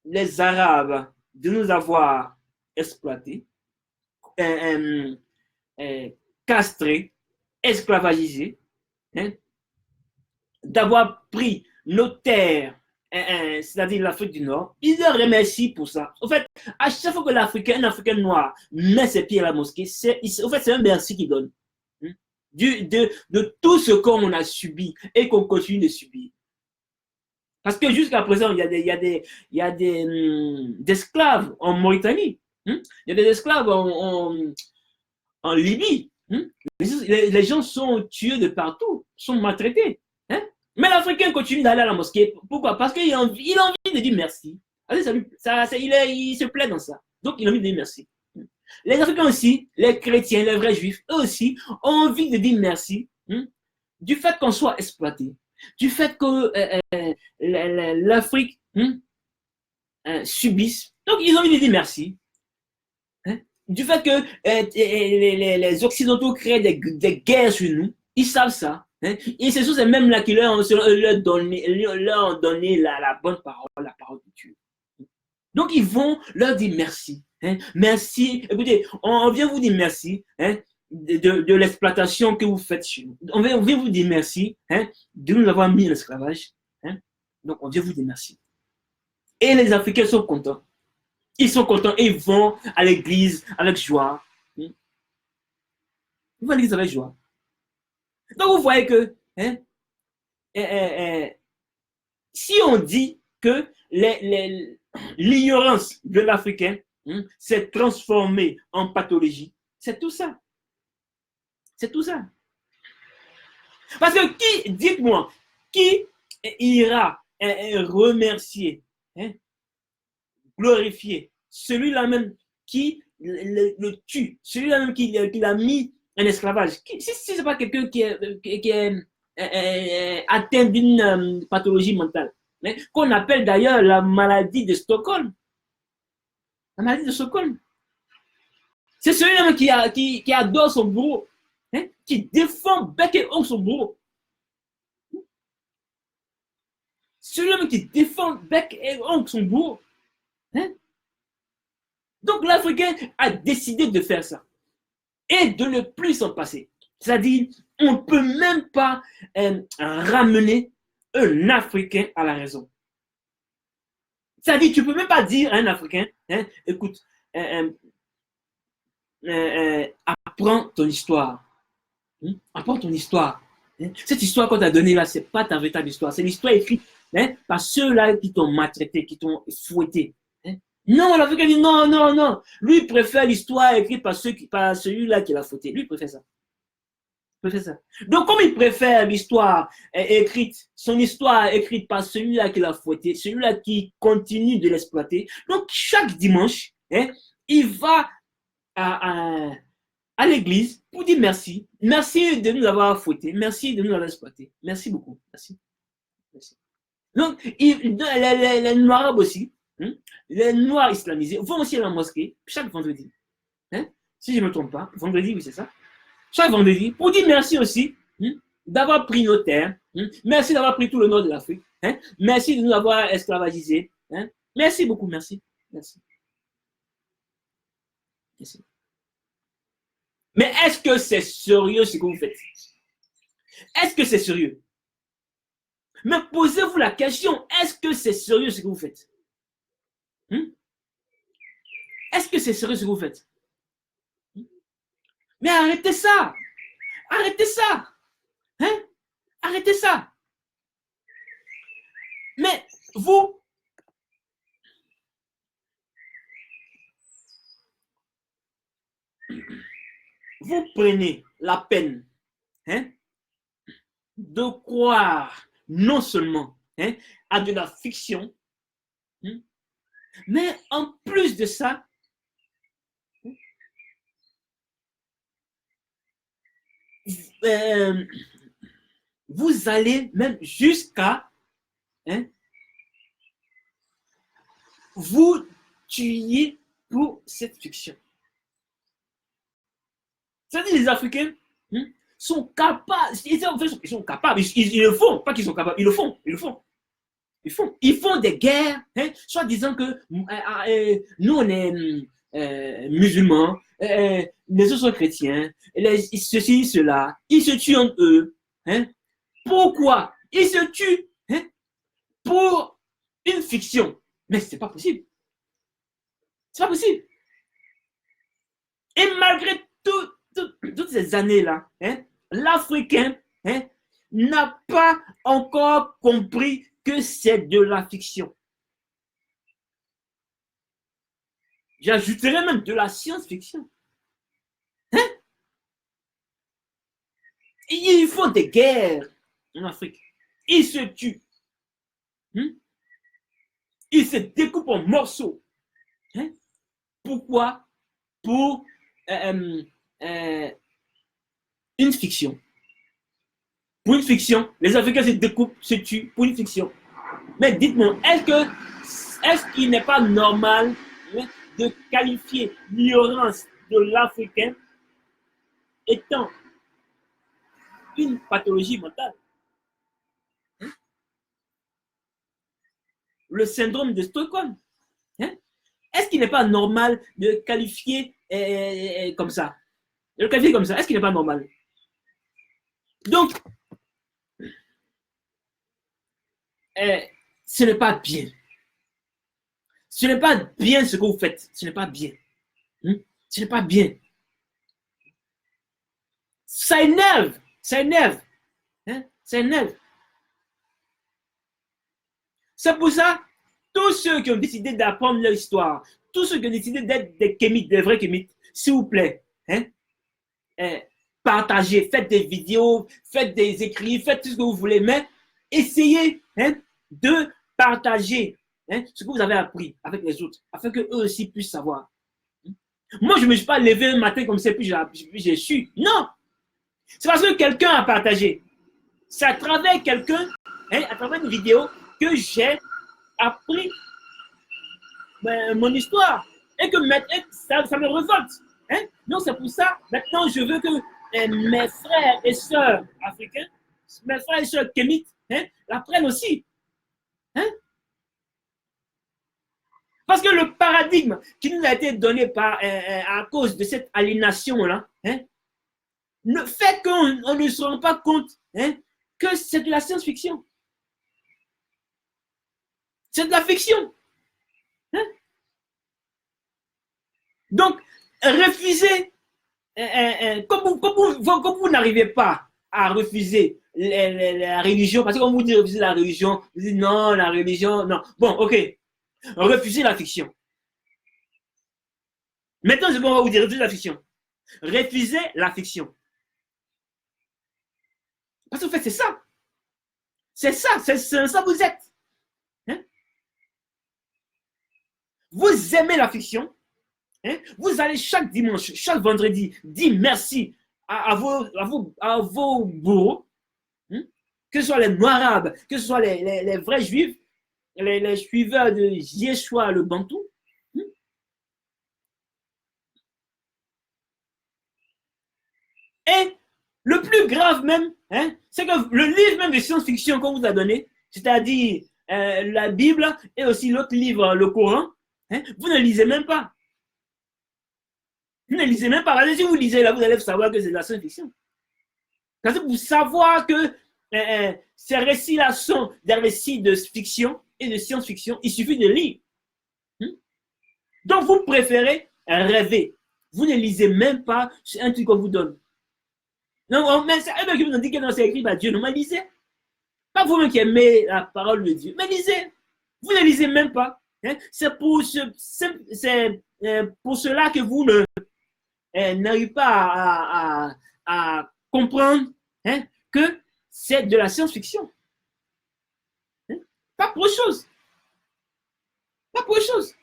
les Arabes de nous avoir exploités, castrés, esclavagisés, d'avoir pris nos terres, c'est-à-dire l'Afrique du Nord. Ils leur remercient pour ça. En fait, à chaque fois que un Africain noir met ses pieds à la mosquée, c'est un merci qu'il donne. De tout ce qu'on a subi et qu'on continue de subir. Parce que jusqu'à présent, il y a des esclaves en Mauritanie. Il y a des esclaves en Libye. Les gens sont tués de partout, sont maltraités. Mais l'Africain continue d'aller à la mosquée. Pourquoi? Parce qu'il a envie de dire merci. Il se plaît dans ça. Donc, il a envie de dire merci. Les Africains aussi, les chrétiens, les vrais juifs, eux aussi, ont envie de dire merci du fait qu'on soit exploité, du fait que l'Afrique subisse. Donc, ils ont envie de dire merci. Du fait que les Occidentaux créent des guerres sur nous, ils savent ça. Et ce sont ces mêmes-là qui leur ont donné la bonne parole, la parole de Dieu. Donc, ils vont leur dire merci. Merci. Écoutez, on vient vous dire merci de l'exploitation que vous faites chez nous. On vient vous dire merci de nous avoir mis en esclavage. Donc, on vient vous dire merci. Et les Africains sont contents. Ils sont contents et ils vont à l'église avec joie. Ils vont à l'église avec joie. Donc, vous voyez que si on dit que l'ignorance de l'Africain s'est transformée en pathologie, c'est tout ça. C'est tout ça. Parce que dites-moi, qui ira remercier, glorifier celui-là même qui le tue, celui-là même qui l'a mis en esclavage? Si ce n'est pas quelqu'un qui est atteint d'une pathologie mentale, qu'on appelle d'ailleurs la maladie de Stockholm. La maladie de Stockholm. C'est celui-là même qui adore son bourreau, qui défend bec et ongle son bourreau. Celui-là même qui défend bec et ongle son bourreau. Donc l'Africain a décidé de faire ça et de ne plus s'en passer. C'est-à-dire, on ne peut même pas ramener un Africain à la raison. C'est-à-dire, tu ne peux même pas dire à un Africain, hein, écoute, apprends ton histoire. Apprends ton histoire. Cette histoire qu'on t'a donnée là, ce n'est pas ta véritable histoire. C'est l'histoire écrite par ceux-là qui t'ont maltraité, qui t'ont fouetté. Non, l'Africain dit non, non, non. Lui, il préfère l'histoire écrite par celui-là qui l'a fouetté. Lui, il préfère ça. Donc, comme il préfère l'histoire écrite, son histoire écrite par celui-là qui l'a fouetté, celui-là qui continue de l'exploiter, donc chaque dimanche, il va à l'église pour dire merci. Merci de nous avoir fouetté. Merci de nous avoir exploité. Merci beaucoup. Merci. Donc, les Noirs aussi, les Noirs islamisés vont aussi à la mosquée chaque vendredi. Si je ne me trompe pas, vendredi, oui, c'est ça. Chaque vendredi, pour dire merci aussi d'avoir pris nos terres. Merci d'avoir pris tout le nord de l'Afrique. Merci de nous avoir esclavagisés. Merci beaucoup, merci. Merci. Merci. Mais est-ce que c'est sérieux ce que vous faites? Est-ce que c'est sérieux? Mais posez-vous la question, est-ce que c'est sérieux ce que vous faites? Est-ce que c'est sérieux ce que vous faites? Mais arrêtez ça! Arrêtez ça! Arrêtez ça! Mais vous prenez la peine de croire non seulement à de la fiction, mais en plus de ça, vous allez même jusqu'à vous tuer pour cette fiction. C'est-à-dire les Africains sont capables, ils sont capables, ils le font, pas qu'ils sont capables, ils le font. Ils font des guerres, soit disant que nous on est musulmans, les autres sont chrétiens, ceci, cela, ils se tuent entre eux. Pourquoi? Ils se tuent pour une fiction. Mais c'est pas possible. C'est pas possible. Et malgré toutes ces années-là, l'Africain n'a pas encore compris que c'est de la fiction. J'ajouterais même de la science-fiction. Ils font des guerres en Afrique. Ils se tuent. Ils se découpent en morceaux. Pourquoi? Pour une fiction. Pour une fiction, les Africains se découpent, se tuent pour une fiction. Mais dites-moi, est-ce qu'il n'est pas normal de qualifier l'ignorance de l'Africain étant une pathologie mentale? Le syndrome de Stockholm. Est-ce qu'il n'est pas normal de qualifier comme ça? De le qualifier comme ça, est-ce qu'il n'est pas normal? Donc, ce n'est pas bien. Ce n'est pas bien ce que vous faites. Ce n'est pas bien. Ce n'est pas bien. Ça énerve. Ça énerve. Ça énerve. C'est pour ça, tous ceux qui ont décidé d'apprendre leur histoire, tous ceux qui ont décidé d'être des kémites, des vrais kémites, s'il vous plaît, partagez, faites des vidéos, faites des écrits, faites tout ce que vous voulez, mais essayez de partager ce que vous avez appris avec les autres, afin qu'eux aussi puissent savoir. Moi, je ne me suis pas levé un matin comme ça, puis j'ai su. Non! C'est parce que quelqu'un a partagé. C'est à travers quelqu'un, à travers une vidéo, que j'ai appris mon histoire. Et que maintenant, ça me révolte. Donc, c'est pour ça, maintenant, je veux que mes frères et sœurs africains, mes frères et sœurs kémites, l'apprennent aussi. Parce que le paradigme qui nous a été donné à cause de cette aliénation-là, ne fait qu'on ne se rend pas compte que c'est de la science-fiction. C'est de la fiction. Donc, refusez, comme vous n'arrivez pas à refuser la religion, parce que quand vous dites refuser la religion, vous dites non, la religion, non. Bon, ok, refusez la fiction. Maintenant, je vais vous dire refusez la fiction. Refusez la fiction. Parce qu'en fait, c'est ça. C'est ça vous êtes. Hein? Vous aimez la fiction. Hein? Vous allez chaque dimanche, chaque vendredi, dire merci à vos bourreaux, hein? Que ce soit les Noirs, que ce soit les vrais juifs, les suiveurs de Yeshua le Bantou. Hein? Et le plus grave même, hein, c'est que le livre même de science-fiction qu'on vous a donné, c'est-à-dire la Bible et aussi l'autre livre, le Coran, hein, vous ne lisez même pas. Vous ne lisez même pas. Si vous lisez là, vous allez savoir que c'est de la science-fiction. Parce que vous savoir que ces récits-là sont des récits de fiction et de science-fiction, il suffit de lire. Donc vous préférez rêver. Vous ne lisez même pas un truc qu'on vous donne. Non, mais c'est eux qui vous ont dit que non, c'est écrit par Dieu. Non, mais lisez. Pas vous-même qui aimez la parole de Dieu. Mais lisez. Vous ne lisez même pas. Hein? C'est pour cela que vous n'arrivez pas à comprendre, hein, que c'est de la science-fiction. Hein? Pas pour autre chose. Pas pour autre chose.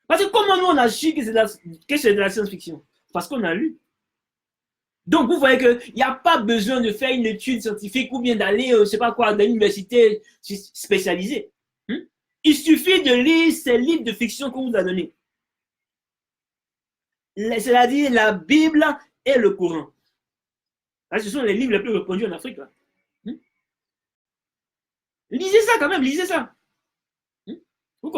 Parce que comment nous on a su que c'est de la science-fiction? Parce qu'on a lu. Donc, vous voyez qu'il n'y a pas besoin de faire une étude scientifique ou bien d'aller, je ne sais pas quoi, dans une université spécialisée. Il suffit de lire ces livres de fiction qu'on vous a donnés. C'est-à-dire la Bible et le Coran. Ce sont les livres les plus répandus en Afrique. Là. Lisez ça quand même, lisez ça. Vous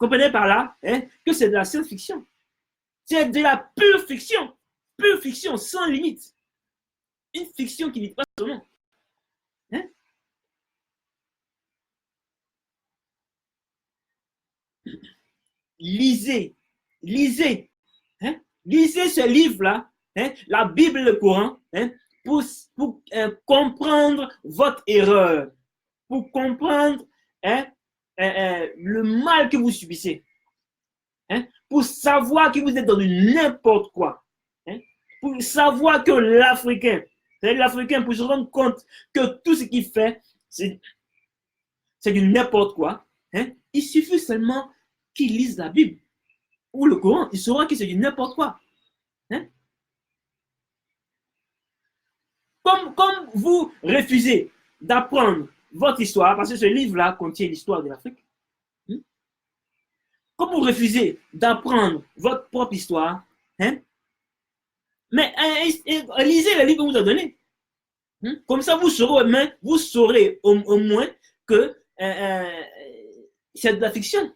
comprenez par là, hein, que c'est de la science-fiction. C'est de la pure fiction sans limite. Une fiction qui ne dit pas son nom. Hein? Lisez, hein? Lisez ce livre-là, hein? La Bible et le Coran, hein? pour comprendre votre erreur, pour comprendre, hein, le mal que vous subissez, hein, pour savoir que vous êtes dans du n'importe quoi, hein, pour savoir que l'Africain, pour se rendre compte que tout ce qu'il fait, c'est du n'importe quoi, hein, il suffit seulement qu'il lise la Bible ou le Coran, il saura que c'est du n'importe quoi. Hein. Comme vous refusez d'apprendre votre histoire, parce que ce livre-là contient l'histoire de l'Afrique. Comme vous refusez d'apprendre votre propre histoire, hein, mais lisez le livre qu'on vous a donné. Comme ça, vous saurez au moins que c'est de la fiction.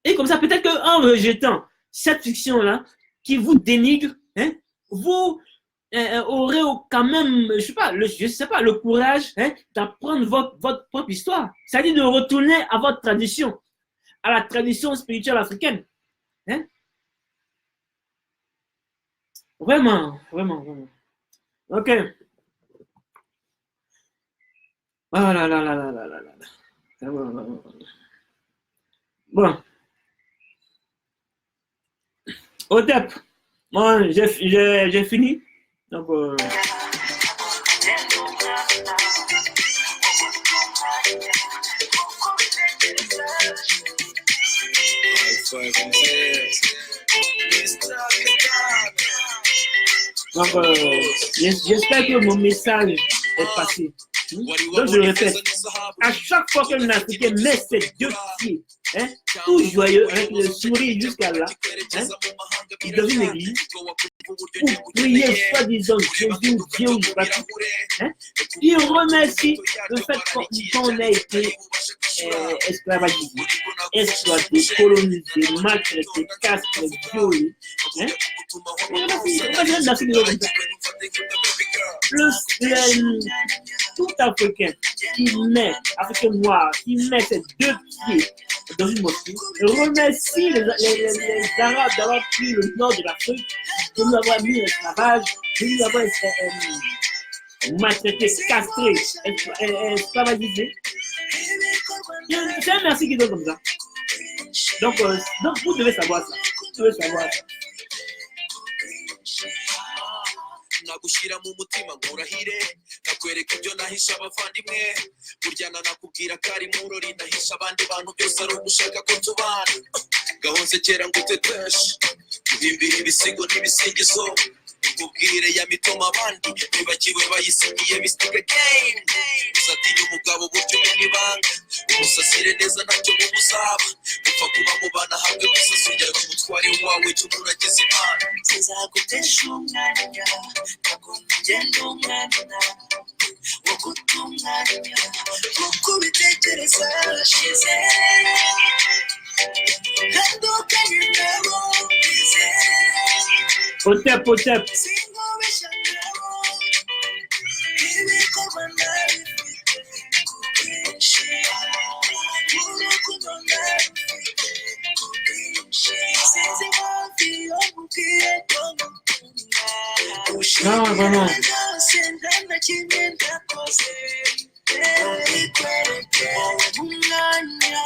Et comme ça, peut-être qu'en rejetant cette fiction-là, qui vous dénigre, hein, vous aurez quand même, je sais pas, le courage, hein, d'apprendre votre propre histoire. C'est-à-dire de retourner à votre tradition, à la tradition spirituelle africaine. Hein? Vraiment. Ok. Oh là là. Bon. Otep. Bon, j'ai fini. Donc, j'espère que mon message est passé. Donc, je le répète, à chaque fois qu'un Africain met ses deux pieds, hein, tout joyeux, avec le sourire jusqu'à là, hein, il devient une église pour prier soi-disant Jésus, Dieu ou Baptiste. Hein, il remercie le fait qu'on ait été esclavagisé, exploité, colonisé, maltraité, castré, violé. Hein, tout Africain Africain noir, qui met ses 2 pieds dans une mosquée, remercie les Arabes d'avoir pris le nord de l'Afrique, de nous avoir mis en esclavage, de nous avoir maltraité, castré, esclavagisé. C'est un merci qui donne comme ça. Donc vous devez savoir ça. Vous devez savoir ça. nagushyira mu mutima ngurahire nakwereka ibyo nahisha abavandimwe burya nanakubwira ko ari murori nahisha abandi bantu byose ari ugushaka ko tubana gahonze kera nguteteshe guhimbira ibisigo n'ibisingizo nkubwire ya mitoma abandi bibagiwe bayisigiye mystic again uzatinya umugabo buryo umena ibanga umusasire neza ntacyo bumuzaba upfa kuba mubana hamwe musasujya umutware wawe cy'umuragize imana sinzagutesha umwanya ugenda umwanya wo gutunganya kuko ubitekereza ashize ntandukanye nabo bize Potep. singobesha nabo ibikorwa nabifite ku bwinshi urukundo nabifite ku bwinshi sinzi impamvu iyo nkubwiye ko ngukunda vraiment. byose nta kimwe ndakoze ikwereke umwanya